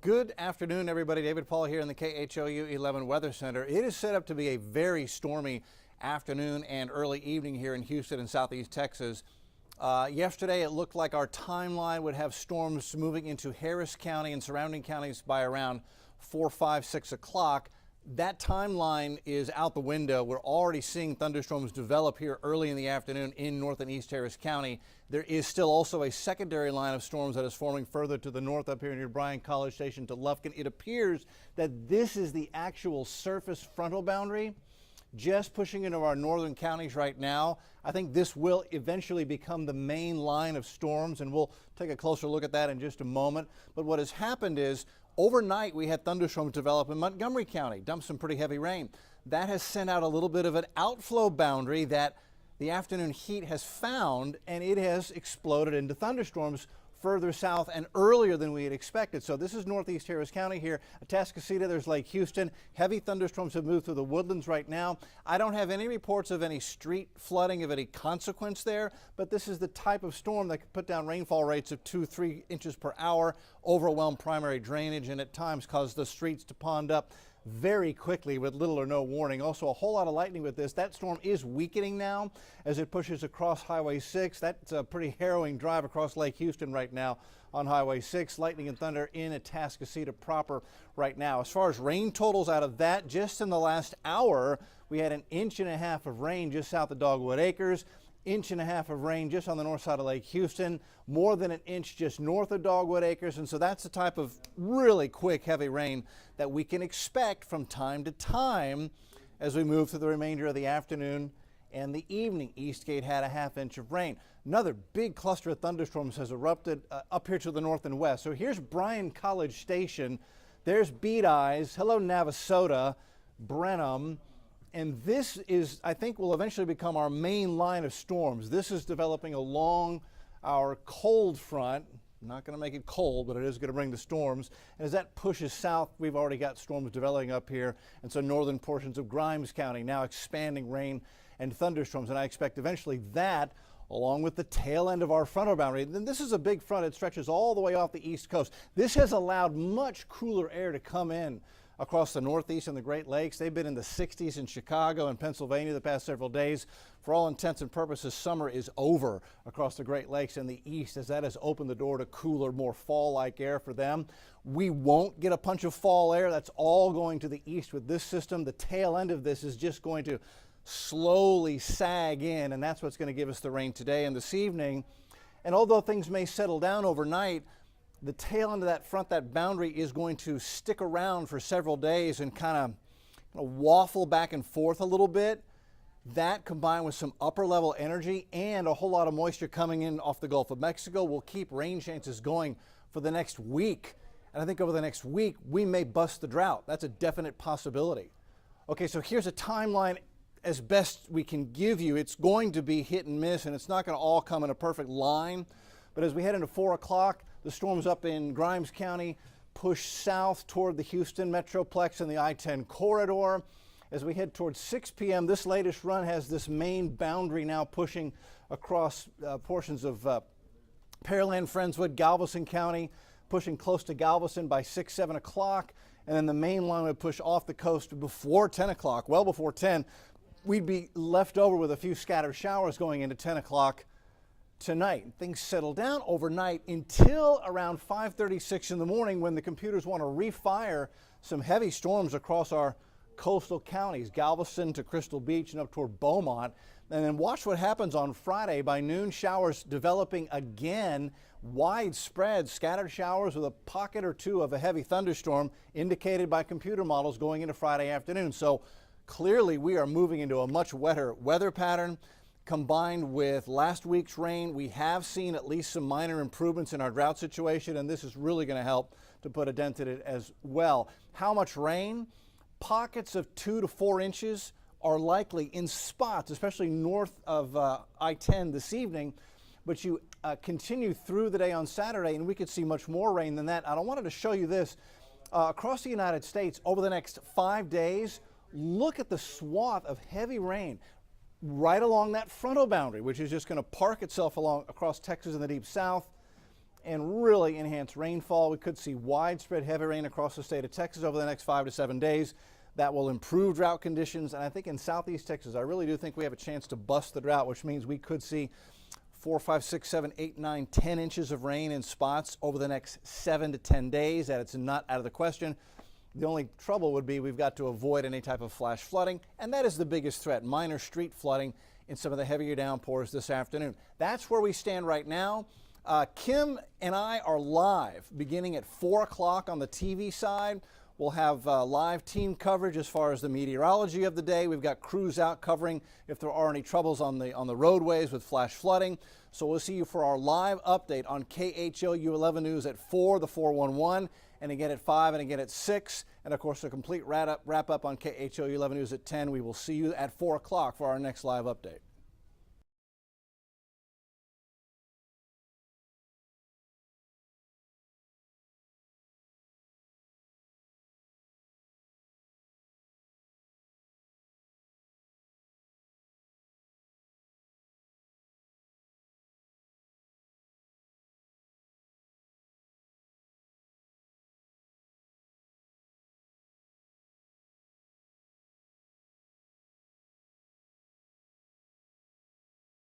Good afternoon, everybody. David Paul here in the KHOU 11 Weather Center. It is set up to be a very stormy afternoon and early evening here in Houston and southeast Texas. Yesterday, it looked like our timeline would have storms moving into Harris County and surrounding counties by around 4, 5, 6 o'clock. That timeline is out the window. We're already seeing thunderstorms develop here early in the afternoon in North and East Harris County. There is still also a secondary line of storms that is forming further to the north up here near Bryan College Station to Lufkin. It appears that this is the actual surface frontal boundary, just pushing into our northern counties right now. I think this will eventually become the main line of storms, and we'll take a closer look at that in just a moment. But what has happened is overnight we had thunderstorms develop in Montgomery County, dumped some pretty heavy rain. That has sent out a little bit of an outflow boundary that the afternoon heat has found, and it has exploded into thunderstorms further south and earlier than we had expected. So this is northeast Harris County here. Atascocita, there's Lake Houston. Heavy thunderstorms have moved through the woodlands right now. I don't have any reports of any street flooding of any consequence there, but this is the type of storm that could put down rainfall rates of 2-3 inches per hour, overwhelm primary drainage, and at times cause the streets to pond up very quickly with little or no warning. Also a whole lot of lightning with this. That storm is weakening now as it pushes across Highway 6. That's a pretty harrowing drive across Lake Houston right now on Highway 6. Lightning and thunder in Atascocita proper right now. As far as rain totals out of that, just in the last hour, we had 1.5 inches of rain just south of Dogwood Acres. 1.5 inches of rain just on the north side of Lake Houston, more than 1 inch just north of Dogwood Acres. And so that's the type of really quick, heavy rain that we can expect from time to time as we move through the remainder of the afternoon and the evening. Eastgate had 1/2 inch of rain. Another big cluster of thunderstorms has erupted up here to the north and west. So here's Bryan College Station. There's Beat Eyes. Hello, Navasota, Brenham. And this is, I think, will eventually become our main line of storms. This is developing along our cold front. Not going to make it cold, but it is going to bring the storms. And as that pushes south, we've already got storms developing up here. And so northern portions of Grimes County now expanding rain and thunderstorms. And I expect eventually that, along with the tail end of our frontal boundary. Then this is a big front. It stretches all the way off the east coast. This has allowed much cooler air to come in across the Northeast and the Great Lakes. They've been in the 60s in Chicago and Pennsylvania the past several days. For all intents and purposes, summer is over across the Great Lakes and the East, as that has opened the door to cooler, more fall-like air for them. We won't get a punch of fall air. That's all going to the east with this system. The tail end of this is just going to slowly sag in, and that's what's going to give us the rain today and this evening. And although things may settle down overnight, the tail end of that front, that boundary, is going to stick around for several days and kind of waffle back and forth a little bit. That, combined with some upper level energy and a whole lot of moisture coming in off the Gulf of Mexico, will keep rain chances going for the next week. And I think over the next week, we may bust the drought. That's a definite possibility. Okay, so here's a timeline as best we can give you. It's going to be hit and miss, and it's not going to all come in a perfect line. But as we head into 4 o'clock, the storms up in Grimes County push south toward the Houston Metroplex and the I-10 corridor. As we head towards 6 p.m., this latest run has this main boundary now pushing across portions of Pearland, Friendswood, Galveston County, pushing close to Galveston by 6, 7 o'clock. And then the main line would push off the coast before 10 o'clock, well before 10. We'd be left over with a few scattered showers going into 10 o'clock tonight. Things settle down overnight until around 5:36 in the morning, when the computers want to refire some heavy storms across our coastal counties, Galveston to Crystal Beach and up toward Beaumont. And then watch what happens on Friday. By noon, showers developing again, widespread scattered showers with a pocket or two of a heavy thunderstorm indicated by computer models going into Friday afternoon. So clearly we are moving into a much wetter weather pattern. Combined with last week's rain, we have seen at least some minor improvements in our drought situation, and this is really going to help to put a dent in it as well. How much rain? Pockets of 2 to 4 inches are likely in spots, especially north of I-10 this evening. But you continue through the day on Saturday, and we could see much more rain than that. I wanted to show you this. Across the United States, over the next 5 days, look at the swath of heavy rain right along that frontal boundary, which is just going to park itself along across Texas and the deep south and really enhance rainfall. We could see widespread heavy rain across the state of Texas over the next 5 to 7 days. That will improve drought conditions. And I think in southeast Texas, I really do think we have a chance to bust the drought, which means we could see 4, 5, 6, 7, 8, 9, 10 inches of rain in spots over the next 7 to 10 days. That it's not out of the question. The only trouble would be we've got to avoid any type of flash flooding, and that is the biggest threat, minor street flooding in some of the heavier downpours this afternoon. That's where we stand right now. Kim and I are live beginning at 4 o'clock on the TV side. We'll have live team coverage as far as the meteorology of the day. We've got crews out covering if there are any troubles on the roadways with flash flooding. So we'll see you for our live update on KHOU 11 News at 4, the 411, and again at 5 and again at 6. And of course, a complete wrap up on KHOU 11 News at 10. We will see you at 4 o'clock for our next live update.